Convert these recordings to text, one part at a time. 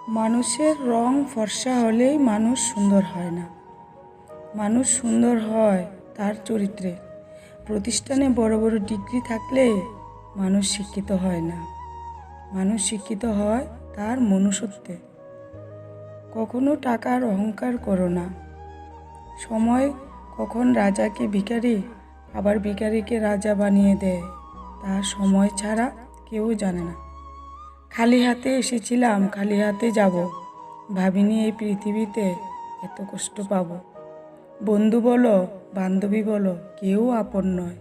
মানুষের রং ফর্সা হলেই মানুষ সুন্দর হয় না। মানুষ সুন্দর হয় তার চরিত্রে। প্রতিষ্ঠানে বড় বড় ডিগ্রি থাকলে মানুষ শিক্ষিত হয় না। মানুষ শিক্ষিত হয় তার মনুষ্যত্বে। কখনো টাকার অহংকার করো না। সময় কখন রাজাকে ভিখারি আবার ভিখারিকে রাজা বানিয়ে দেয় তা সময় ছাড়া কেউ জানে না। খালি হাতে এসেছিলাম, খালি হাতে যাব, ভাবিনি এই পৃথিবীতে এত কষ্ট পাব। বন্ধু বলো বান্ধবী বলো কেউ আপন নয়।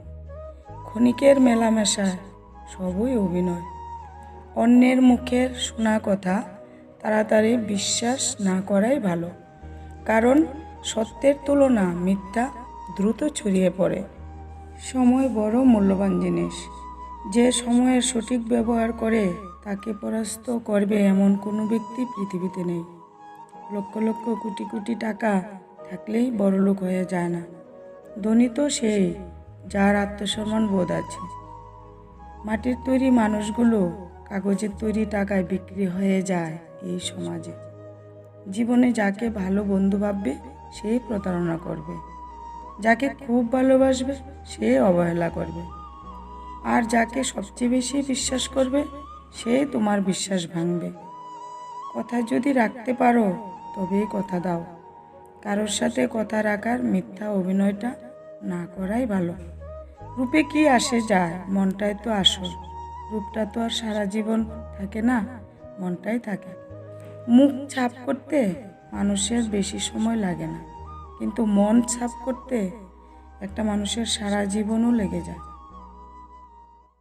ক্ষণিকের মেলামেশা সবই অভিনয়। অন্যের মুখের শোনা কথা তাড়াতাড়ি বিশ্বাস না করাই ভালো, কারণ সত্যের তুলনা মিথ্যা দ্রুত ছড়িয়ে পড়ে। সময় বড় মূল্যবান জিনিস। যে সময়ের সঠিক ব্যবহার করে তাকে পরাস্ত করবে এমন কোনো ব্যক্তি পৃথিবীতে নেই। লক্ষ লক্ষ কোটি কোটি টাকা থাকলেই বড়লোক হয়ে যায় না। ধনী তো সেই যার আত্মসম্মান বোধ আছে। মাটির তৈরি মানুষগুলো কাগজের তৈরি টাকায় বিক্রি হয়ে যায় এই সমাজে। জীবনে যাকে ভালো বন্ধু ভাববে সে প্রতারণা করবে, যাকে খুব ভালোবাসবে সে অবহেলা করবে, আর যাকে সবচেয়ে বেশি বিশ্বাস করবে সে তোমার বিশ্বাস ভাঙবে। কথা যদি রাখতে পারো তবেই কথা দাও। কারোর সাথে কথা রাখার মিথ্যা অভিনয়টা না করাই ভালো। রূপে কি আসে যায়, মনটাই তো আসল। রূপটা তো আর সারা জীবন থাকে না, মনটাই থাকে। মুখ ছাপ করতে মানুষের বেশি সময় লাগে না, কিন্তু মন ছাপ করতে একটা মানুষের সারা জীবনও লেগে যায়।